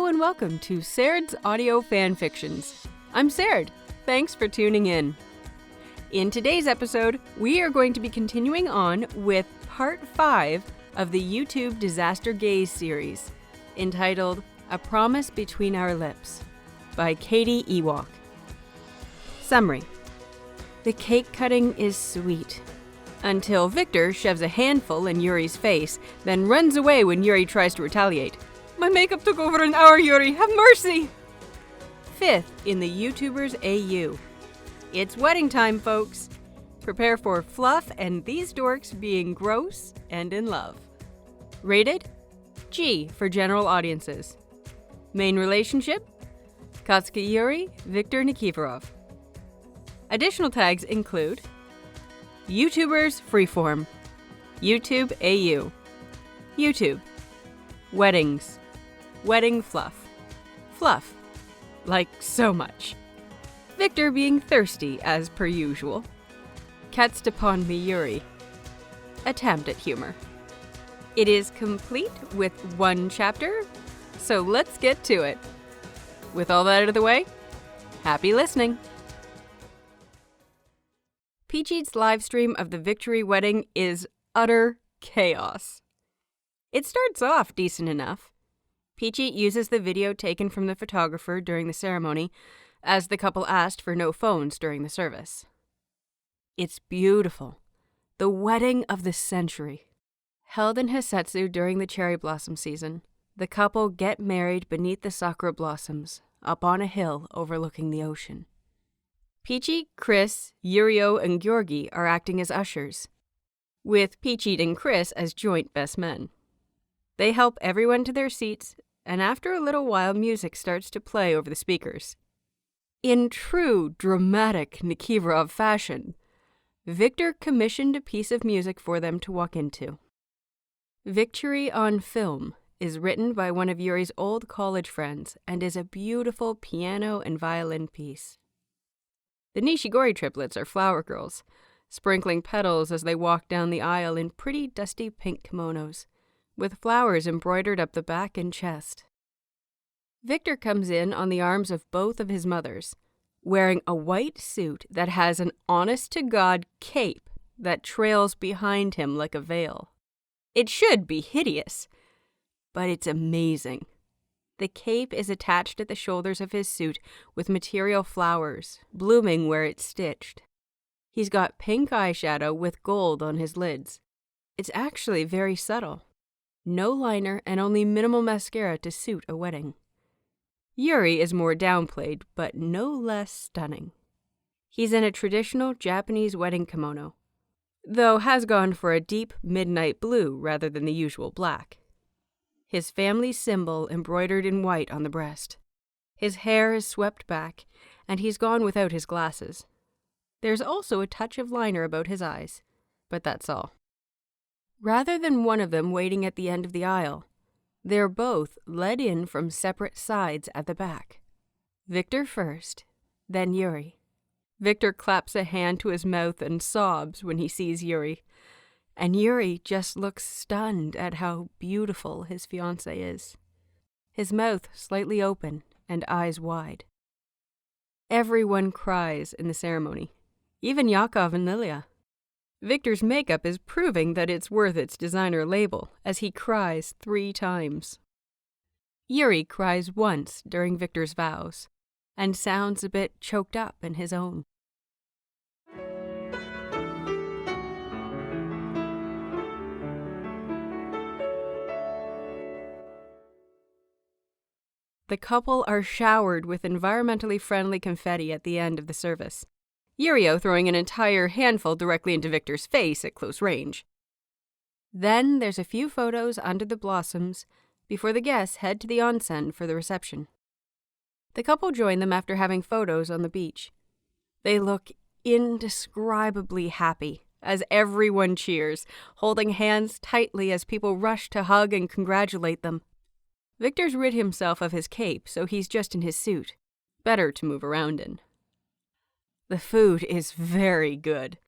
and welcome to Saird's Audio Fanfictions. I'm Saird. Thanks for tuning in. In today's episode, we are going to be continuing on with part 5 of the YouTube Disaster Gaze series, entitled A Promise Between Our Lips, by KatieEwok. Summary. The cake cutting is sweet, until Victor shoves a handful in Yuri's face, then runs away when Yuri tries to retaliate. My makeup took over an hour, Yuri. Have mercy! 5th in the YouTubers AU. It's wedding time, folks. Prepare for fluff and these dorks being gross and in love. Rated G for general audiences. Main relationship Yuri, Viktor Nikiforov. Additional tags include YouTubers Freeform, YouTube AU, YouTube, Weddings, Wedding Fluff, Fluff, like so much. Victor being thirsty as per usual. Catched upon me Yuri. Attempt at humor. It is complete with one chapter, so let's get to it. With all that out of the way, happy listening. Peachy's live stream of the Victory wedding is utter chaos. It starts off decent enough. Peachy uses the video taken from the photographer during the ceremony, as the couple asked for no phones during the service. It's beautiful. The wedding of the century. Held in Hasetsu during the cherry blossom season, the couple get married beneath the sakura blossoms, up on a hill overlooking the ocean. Peachy, Chris, Yurio, and Georgi are acting as ushers, with Peachy and Chris as joint best men. They help everyone to their seats, and after a little while music starts to play over the speakers. In true dramatic Nikiforov fashion, Victor commissioned a piece of music for them to walk into. Victory on Film is written by one of Yuri's old college friends and is a beautiful piano and violin piece. The Nishigori triplets are flower girls, sprinkling petals as they walk down the aisle in pretty dusty pink kimonos, with flowers embroidered up the back and chest. Victor comes in on the arms of both of his mothers, wearing a white suit that has an honest-to-God cape that trails behind him like a veil. It should be hideous, but it's amazing. The cape is attached at the shoulders of his suit with material flowers, blooming where it's stitched. He's got pink eyeshadow with gold on his lids. It's actually very subtle. No liner and only minimal mascara to suit a wedding. Yuri is more downplayed, but no less stunning. He's in a traditional Japanese wedding kimono, though has gone for a deep midnight blue rather than the usual black. His family symbol embroidered in white on the breast. His hair is swept back, and he's gone without his glasses. There's also a touch of liner about his eyes, but that's all. Rather than one of them waiting at the end of the aisle, they're both led in from separate sides at the back. Victor first, then Yuri. Victor claps a hand to his mouth and sobs when he sees Yuri, and Yuri just looks stunned at how beautiful his fiancée is. His mouth slightly open and eyes wide. Everyone cries in the ceremony, even Yakov and Lilia. Victor's makeup is proving that it's worth its designer label, as he cries 3 times. Yuri cries once during Victor's vows, and sounds a bit choked up in his own. The couple are showered with environmentally friendly confetti at the end of the service, Yurio throwing an entire handful directly into Victor's face at close range. Then there's a few photos under the blossoms before the guests head to the onsen for the reception. The couple join them after having photos on the beach. They look indescribably happy as everyone cheers, holding hands tightly as people rush to hug and congratulate them. Victor's rid himself of his cape, so he's just in his suit. Better to move around in. The food is very good.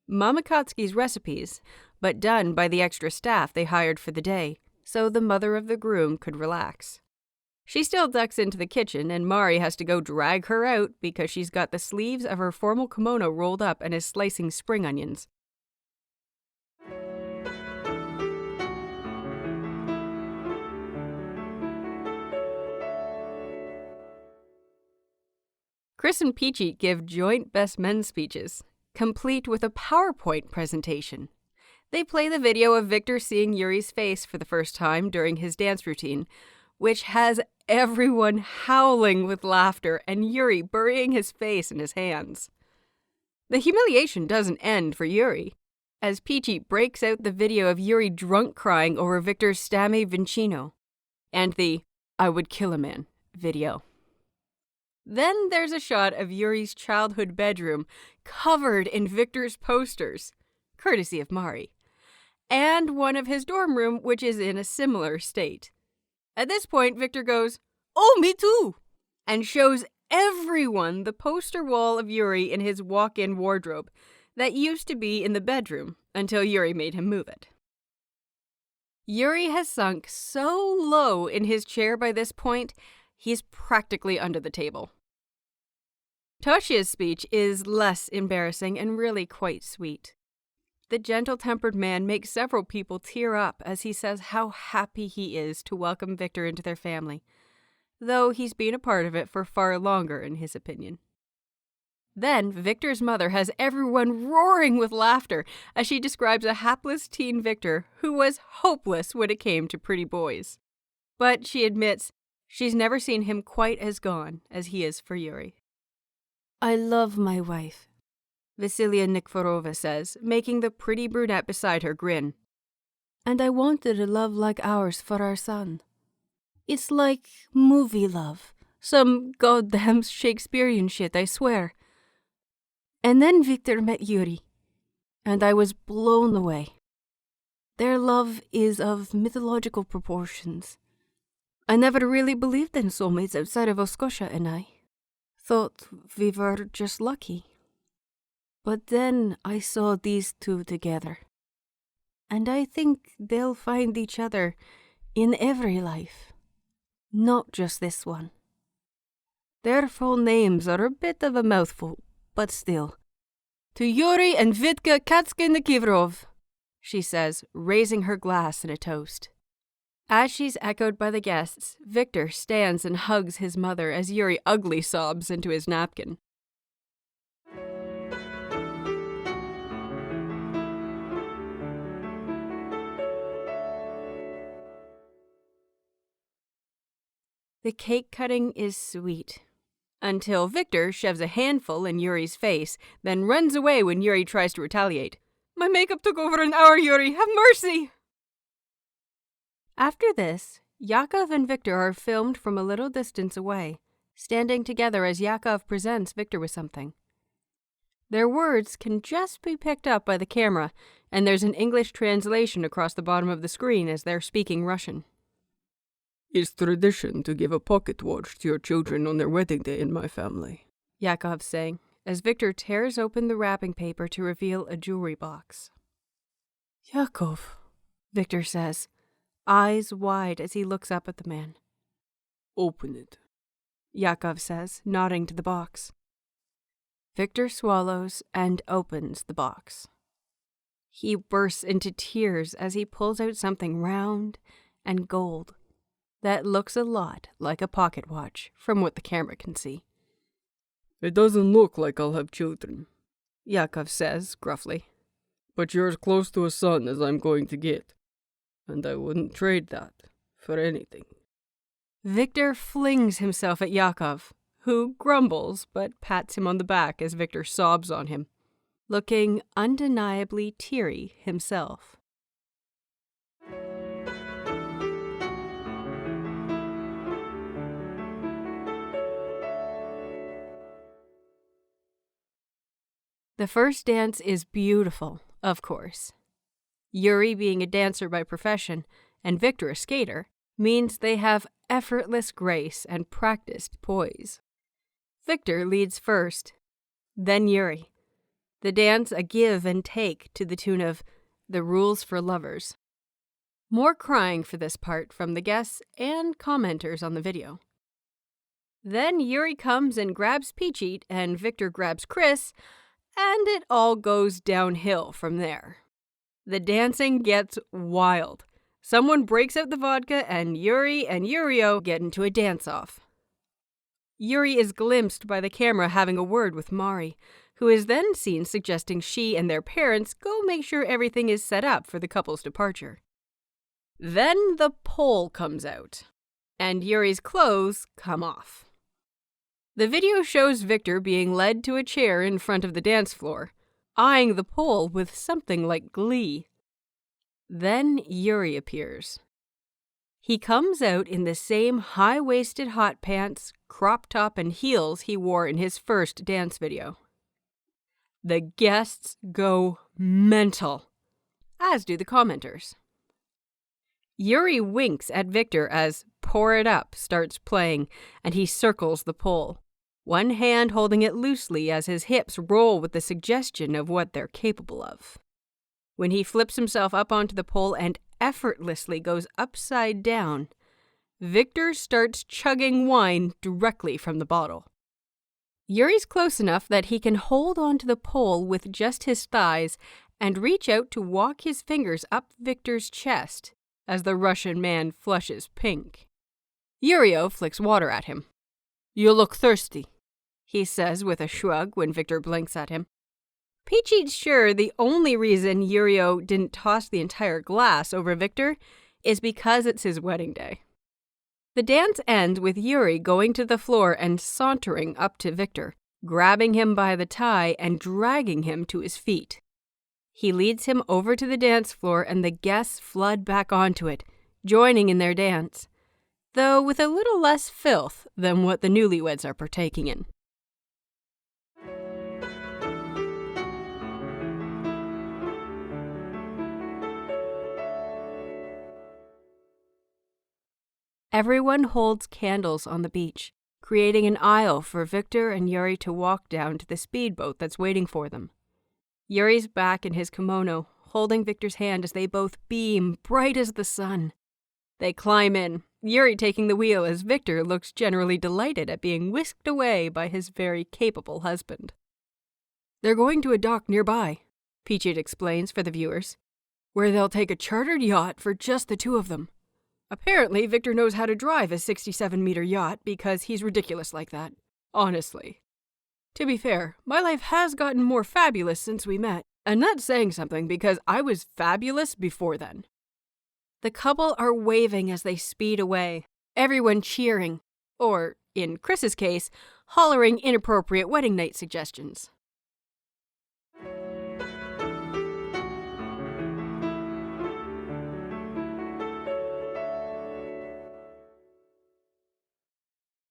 Mama Katsuki's recipes, but done by the extra staff they hired for the day, so the mother of the groom could relax. She still ducks into the kitchen, and Mari has to go drag her out because she's got the sleeves of her formal kimono rolled up and is slicing spring onions. Chris and Peachy give joint best men speeches, complete with a PowerPoint presentation. They play the video of Victor seeing Yuri's face for the first time during his dance routine, which has everyone howling with laughter and Yuri burying his face in his hands. The humiliation doesn't end for Yuri, as Peachy breaks out the video of Yuri drunk crying over Victor's Stamme Vincino, and the I would kill a man video. Then there's a shot of Yuri's childhood bedroom covered in Victor's posters, courtesy of Mari, and one of his dorm room which is in a similar state. At this point, Victor goes, "Oh, me too!" and shows everyone the poster wall of Yuri in his walk-in wardrobe that used to be in the bedroom until Yuri made him move it. Yuri has sunk so low in his chair by this point, he's practically under the table. Toshia's speech is less embarrassing and really quite sweet. The gentle-tempered man makes several people tear up as he says how happy he is to welcome Victor into their family, though he's been a part of it for far longer in his opinion. Then Victor's mother has everyone roaring with laughter as she describes a hapless teen Victor who was hopeless when it came to pretty boys. But she admits she's never seen him quite as gone as he is for Yuri. "I love my wife," Vasilia Nikiforova says, making the pretty brunette beside her grin. "And I wanted a love like ours for our son. It's like movie love. Some goddamn Shakespearean shit, I swear. And then Victor met Yuri, and I was blown away. Their love is of mythological proportions. I never really believed in soulmates outside of Oskosha and I. Thought we were just lucky. But then I saw these two together. And I think they'll find each other in every life. Not just this one. Their full names are a bit of a mouthful, but still. To Yuri and Vitka Katsky-Nikiforov," she says, raising her glass in a toast. As she's echoed by the guests, Victor stands and hugs his mother as Yuri ugly sobs into his napkin. The cake cutting is sweet, until Victor shoves a handful in Yuri's face, then runs away when Yuri tries to retaliate. "My makeup took over an hour, Yuri! Have mercy!" After this, Yakov and Victor are filmed from a little distance away, standing together as Yakov presents Victor with something. Their words can just be picked up by the camera, and there's an English translation across the bottom of the screen as they're speaking Russian. "It's tradition to give a pocket watch to your children on their wedding day in my family," Yakov's saying, as Victor tears open the wrapping paper to reveal a jewelry box. "Yakov," Victor says, eyes wide as he looks up at the man. "Open it," Yakov says, nodding to the box. Victor swallows and opens the box. He bursts into tears as he pulls out something round and gold that looks a lot like a pocket watch from what the camera can see. "It doesn't look like I'll have children," Yakov says gruffly. "But you're as close to a son as I'm going to get, and I wouldn't trade that for anything." Victor flings himself at Yakov, who grumbles but pats him on the back as Victor sobs on him, looking undeniably teary himself. The first dance is beautiful, of course. Yuri being a dancer by profession and Victor a skater means they have effortless grace and practiced poise. Victor leads first, then Yuri. The dance a give and take to the tune of The Rules for Lovers. More crying for this part from the guests and commenters on the video. Then Yuri comes and grabs Peachy, and Victor grabs Chris, and it all goes downhill from there. The dancing gets wild. Someone breaks out the vodka, and Yuri and Yurio get into a dance-off. Yuri is glimpsed by the camera having a word with Mari, who is then seen suggesting she and their parents go make sure everything is set up for the couple's departure. Then the pole comes out, and Yuri's clothes come off. The video shows Victor being led to a chair in front of the dance floor, eyeing the pole with something like glee. Then Yuri appears. He comes out in the same high-waisted hot pants, crop top, and heels he wore in his first dance video. The guests go mental, as do the commenters. Yuri winks at Victor as Pour It Up starts playing, and he circles the pole, one hand holding it loosely as his hips roll with the suggestion of what they're capable of. When he flips himself up onto the pole and effortlessly goes upside down, Victor starts chugging wine directly from the bottle. Yuri's close enough that he can hold onto the pole with just his thighs and reach out to walk his fingers up Victor's chest as the Russian man flushes pink. Yurio flicks water at him. "You look thirsty," he says with a shrug when Victor blinks at him. Peachy's sure the only reason Yurio didn't toss the entire glass over Victor is because it's his wedding day. The dance ends with Yuri going to the floor and sauntering up to Victor, grabbing him by the tie and dragging him to his feet. He leads him over to the dance floor and the guests flood back onto it, joining in their dance, though with a little less filth than what the newlyweds are partaking in. Everyone holds candles on the beach, creating an aisle for Victor and Yuri to walk down to the speedboat that's waiting for them. Yuri's back in his kimono, holding Victor's hand as they both beam bright as the sun. They climb in, Yuri taking the wheel as Victor looks generally delighted at being whisked away by his very capable husband. "They're going to a dock nearby," Peachy explains for the viewers, "where they'll take a chartered yacht for just the two of them. Apparently, Victor knows how to drive a 67-meter yacht because he's ridiculous like that. Honestly. To be fair, my life has gotten more fabulous since we met, and that's saying something because I was fabulous before then." The couple are waving as they speed away, everyone cheering, or, in Chris's case, hollering inappropriate wedding night suggestions.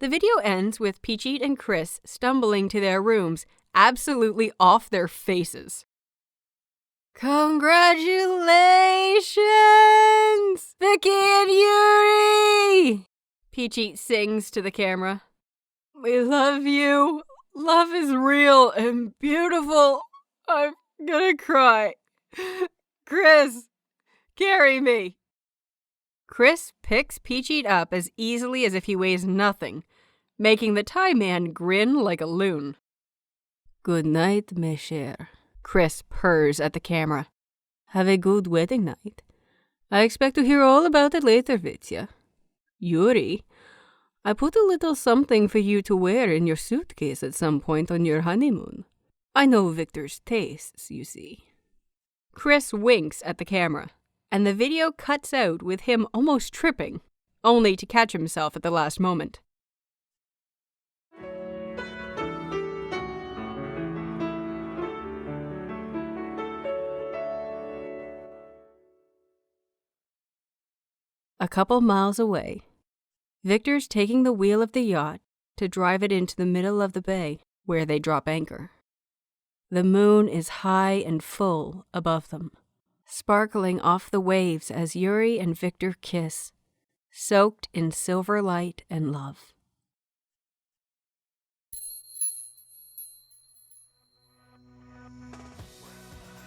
The video ends with Peachy and Chris stumbling to their rooms, absolutely off their faces. "Congratulations, Vicky and Yuri!" Peachy sings to the camera. "We love you. Love is real and beautiful. I'm gonna cry. Chris, carry me." Chris picks Peachy up as easily as if he weighs nothing, making the Thai man grin like a loon. "Good night, mes chers," Chris purrs at the camera. "Have a good wedding night. I expect to hear all about it later, Vitya. Yuri, I put a little something for you to wear in your suitcase at some point on your honeymoon. I know Victor's tastes, you see." Chris winks at the camera, and the video cuts out with him almost tripping, only to catch himself at the last moment. A couple miles away, Victor's taking the wheel of the yacht to drive it into the middle of the bay, where they drop anchor. The moon is high and full above them, sparkling off the waves as Yuri and Victor kiss, soaked in silver light and love.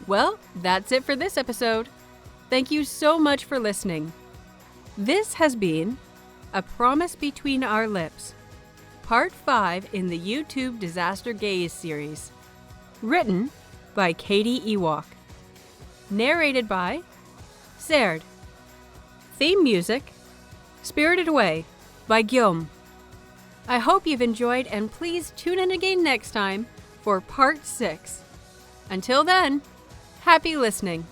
Well, that's it for this episode. Thank you so much for listening. This has been A Promise Between Our Lips, Part 5 in the YouTube Disaster Gaze series. Written by KatieEwok. Narrated by Zerd. Theme music, Spirited Away by Guillaume. I hope you've enjoyed, and please tune in again next time for Part 6. Until then, happy listening.